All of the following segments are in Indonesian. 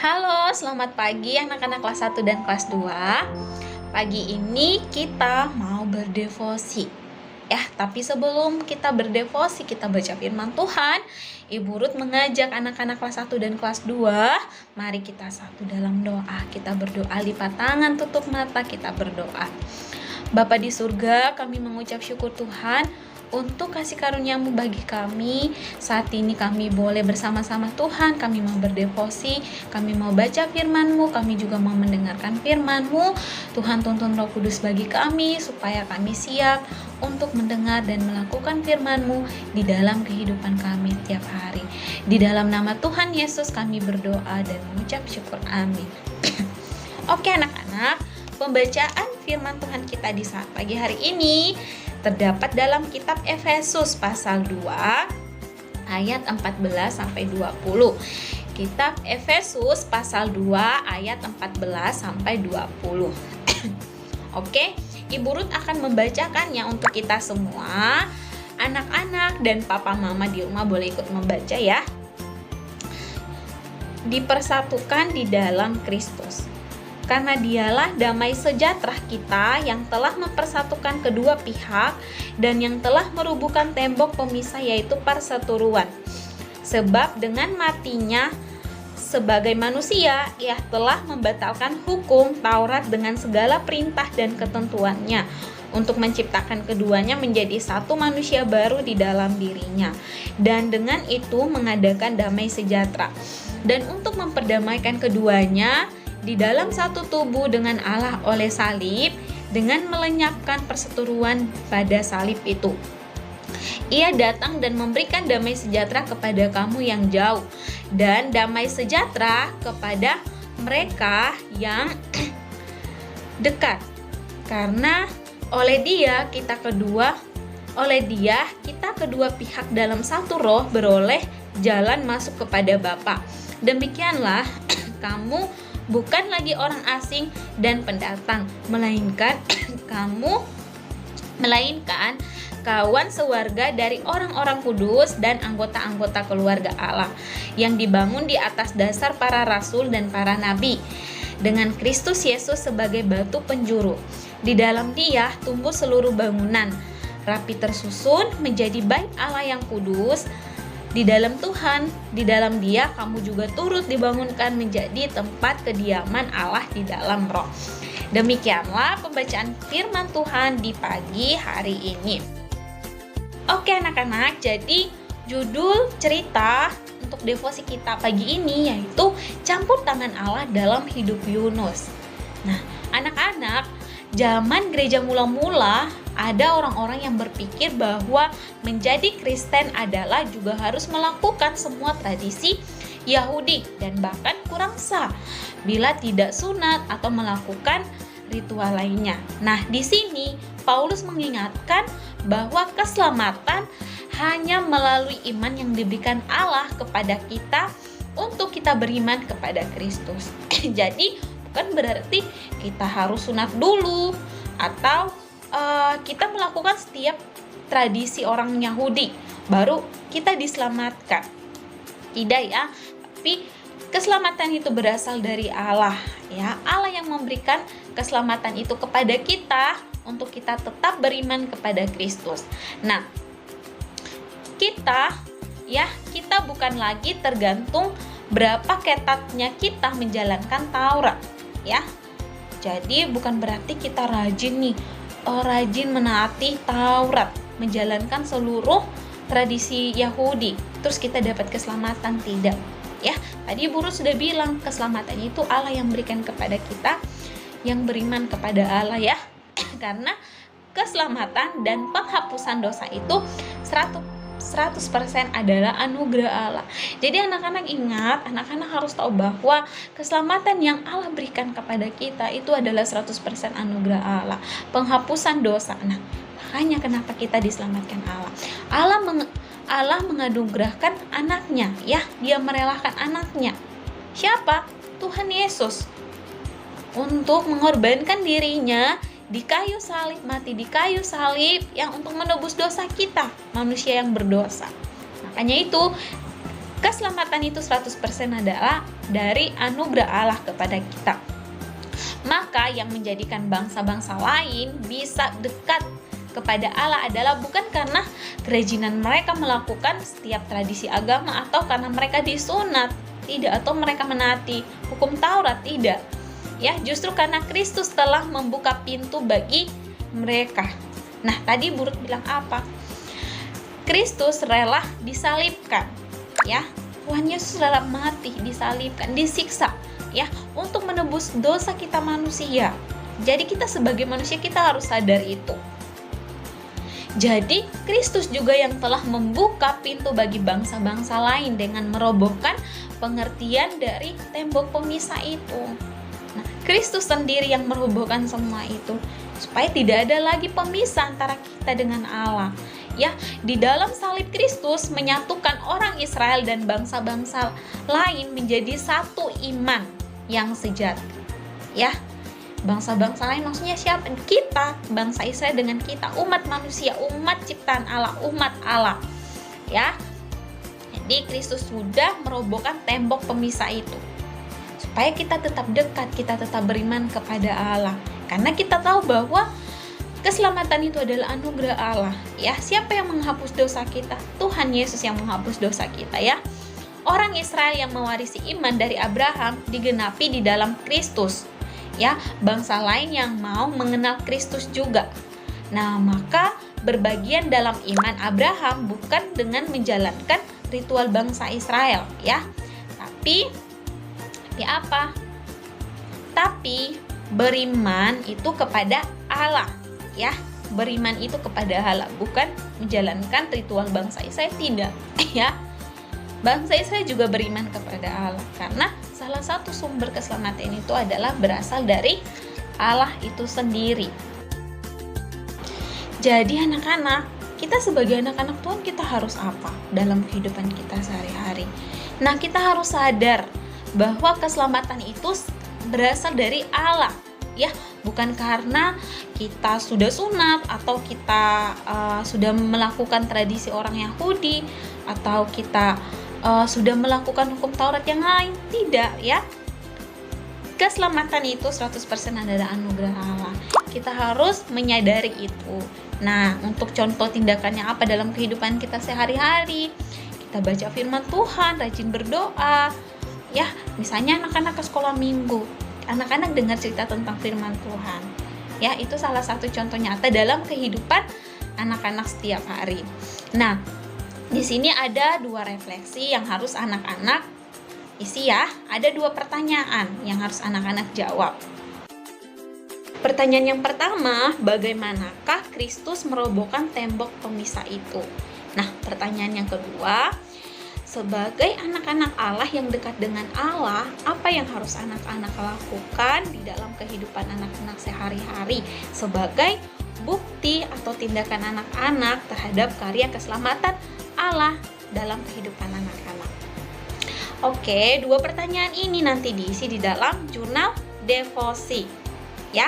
Halo, selamat pagi anak-anak kelas 1 dan kelas 2. Pagi ini kita mau berdevosi. Tapi sebelum kita berdevosi, kita baca firman Tuhan, Ibu Ruth mengajak anak-anak kelas 1 dan kelas 2, mari kita satu dalam doa. Kita berdoa, lipat tangan, tutup mata, kita berdoa. Bapa di surga, kami mengucap syukur Tuhan untuk kasih karunia-Mu bagi kami. Saat ini kami boleh bersama-sama Tuhan, kami mau berdevosi, kami mau baca firman-Mu, kami juga mau mendengarkan firman-Mu. Tuhan, tuntun Roh Kudus bagi kami supaya kami siap untuk mendengar dan melakukan firman-Mu di dalam kehidupan kami tiap hari. Di dalam nama Tuhan Yesus kami berdoa dan mengucap syukur, amin. Oke anak-anak, pembacaan firman Tuhan kita di saat pagi hari ini terdapat dalam kitab Efesus pasal 2 ayat 14 sampai 20. Kitab Efesus pasal 2 ayat 14 sampai 20. Oke, Ibu Ruth akan membacakannya untuk kita semua. Anak-anak dan papa mama di rumah boleh ikut membaca ya. Dipersatukan di dalam Kristus. Karena dialah damai sejahtera kita yang telah mempersatukan kedua pihak dan yang telah merubuhkan tembok pemisah, yaitu perseteruan. Sebab dengan matinya sebagai manusia, ia telah membatalkan hukum Taurat dengan segala perintah dan ketentuannya, untuk menciptakan keduanya menjadi satu manusia baru di dalam dirinya, dan dengan itu mengadakan damai sejahtera. Dan untuk memperdamaikan keduanya di dalam satu tubuh dengan Allah oleh salib, dengan melenyapkan perseteruan pada salib itu. Ia datang dan memberikan damai sejahtera kepada kamu yang jauh, dan damai sejahtera kepada mereka yang dekat. Karena oleh dia kita kedua pihak dalam satu roh beroleh jalan masuk kepada Bapa. Demikianlah kamu bukan lagi orang asing dan pendatang, melainkan kawan sewarga dari orang-orang kudus dan anggota-anggota keluarga Allah yang dibangun di atas dasar para rasul dan para nabi, dengan Kristus Yesus sebagai batu penjuru. Di dalam Dia tumbuh seluruh bangunan, rapi tersusun menjadi bait Allah yang kudus. Di dalam Tuhan, di dalam Dia kamu juga turut dibangunkan menjadi tempat kediaman Allah di dalam Roh. Demikianlah pembacaan firman Tuhan di pagi hari ini. Oke anak-anak, jadi judul cerita untuk devosi kita pagi ini yaitu campur tangan Allah dalam hidup Yunus. Nah, anak-anak, zaman gereja mula-mula ada orang-orang yang berpikir bahwa menjadi Kristen adalah juga harus melakukan semua tradisi Yahudi dan bahkan kurang sah bila tidak sunat atau melakukan ritual lainnya. Nah, di sini Paulus mengingatkan bahwa keselamatan hanya melalui iman yang diberikan Allah kepada kita untuk kita beriman kepada Kristus. Jadi bukan berarti kita harus sunat dulu atau kita melakukan setiap tradisi orang Yahudi baru kita diselamatkan. Tidak ya, tapi keselamatan itu berasal dari Allah ya. Allah yang memberikan keselamatan itu kepada kita untuk kita tetap beriman kepada Kristus. Nah, kita bukan lagi tergantung berapa ketatnya kita menjalankan Taurat ya. Jadi bukan berarti kita rajin menaati Taurat, menjalankan seluruh tradisi Yahudi, terus kita dapat keselamatan, tidak ya. Tadi Ibu Ruth sudah bilang keselamatan itu Allah yang berikan kepada kita yang beriman kepada Allah ya. Karena keselamatan dan penghapusan dosa itu 100% adalah anugerah Allah. Jadi anak-anak ingat, anak-anak harus tahu bahwa keselamatan yang Allah berikan kepada kita itu adalah 100% anugerah Allah, penghapusan dosa. Nah, makanya kenapa kita diselamatkan Allah. Allah menganugerahkan anaknya ya, Dia merelakan anaknya. Siapa? Tuhan Yesus. Untuk mengorbankan dirinya di kayu salib, mati di kayu salib yang untuk menebus dosa kita, manusia yang berdosa. Makanya itu keselamatan itu 100% adalah dari anugerah Allah kepada kita. Maka yang menjadikan bangsa-bangsa lain bisa dekat kepada Allah adalah bukan karena kerajinan mereka melakukan setiap tradisi agama atau karena mereka disunat, tidak, atau mereka menaati hukum Taurat, tidak. Ya, justru karena Kristus telah membuka pintu bagi mereka. Nah, tadi Burut bilang apa? Kristus rela disalibkan, ya. Tuhan Yesus rela mati, disalibkan, disiksa, ya, untuk menebus dosa kita manusia. Jadi kita sebagai manusia kita harus sadar itu. Jadi Kristus juga yang telah membuka pintu bagi bangsa-bangsa lain dengan merobohkan pengertian dari tembok pemisah itu. Nah, Kristus sendiri yang merobohkan semua itu supaya tidak ada lagi pemisah antara kita dengan Allah. Ya, di dalam salib Kristus menyatukan orang Israel dan bangsa-bangsa lain menjadi satu iman yang sejati. Ya. Bangsa-bangsa lain maksudnya siapa? Kita, bangsa Israel dengan kita, umat manusia, umat ciptaan Allah, umat Allah. Ya. Jadi Kristus sudah merobohkan tembok pemisah itu. Supaya kita tetap dekat, kita tetap beriman kepada Allah. Karena kita tahu bahwa keselamatan itu adalah anugerah Allah. Ya, siapa yang menghapus dosa kita? Tuhan Yesus yang menghapus dosa kita, ya. Orang Israel yang mewarisi iman dari Abraham digenapi di dalam Kristus. Ya, bangsa lain yang mau mengenal Kristus juga. Nah, maka berbagian dalam iman Abraham bukan dengan menjalankan ritual bangsa Israel, ya. Tapi apa? Tapi beriman itu kepada Allah, ya. Beriman itu kepada Allah, bukan menjalankan ritual bangsa Israel, tidak, ya. Bangsa Israel juga beriman kepada Allah karena salah satu sumber keselamatan itu adalah berasal dari Allah itu sendiri. Jadi anak-anak, kita sebagai anak-anak Tuhan kita harus apa dalam kehidupan kita sehari-hari? Nah, kita harus sadar bahwa keselamatan itu berasal dari Allah, ya, bukan karena kita sudah sunat atau kita sudah melakukan tradisi orang Yahudi atau kita sudah melakukan hukum Taurat yang lain, tidak, ya. Keselamatan itu 100% adalah anugerah Allah. Kita harus menyadari itu. Nah, untuk contoh tindakannya apa dalam kehidupan kita sehari-hari? Kita baca firman Tuhan, rajin berdoa. Ya, misalnya anak-anak ke sekolah minggu, anak-anak dengar cerita tentang firman Tuhan. Ya, itu salah satu contoh nyata dalam kehidupan anak-anak setiap hari. Nah, di sini ada 2 refleksi yang harus anak-anak isi, ya. Ada 2 pertanyaan yang harus anak-anak jawab. Pertanyaan yang pertama, bagaimanakah Kristus merobohkan tembok pemisah itu? Nah, pertanyaan yang kedua, sebagai anak-anak Allah yang dekat dengan Allah, apa yang harus anak-anak lakukan di dalam kehidupan anak-anak sehari-hari sebagai bukti atau tindakan anak-anak terhadap karya keselamatan Allah dalam kehidupan anak-anak? Oke, 2 pertanyaan ini nanti diisi di dalam jurnal devosi, ya.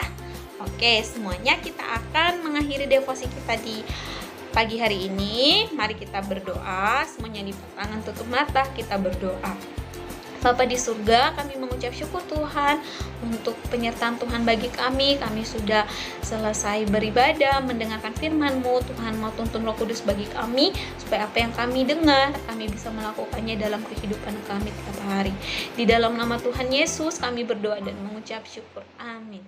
Oke, semuanya kita akan mengakhiri devosi kita di pagi hari ini. Mari kita berdoa, semuanya lipat tangan, tutup mata, kita berdoa. Bapa di surga, kami mengucap syukur Tuhan untuk penyertaan Tuhan bagi kami. Kami sudah selesai beribadah, mendengarkan firman-Mu. Tuhan mau tuntun Roh Kudus bagi kami, supaya apa yang kami dengar, kami bisa melakukannya dalam kehidupan kami setiap hari. Di dalam nama Tuhan Yesus kami berdoa dan mengucap syukur. Amin.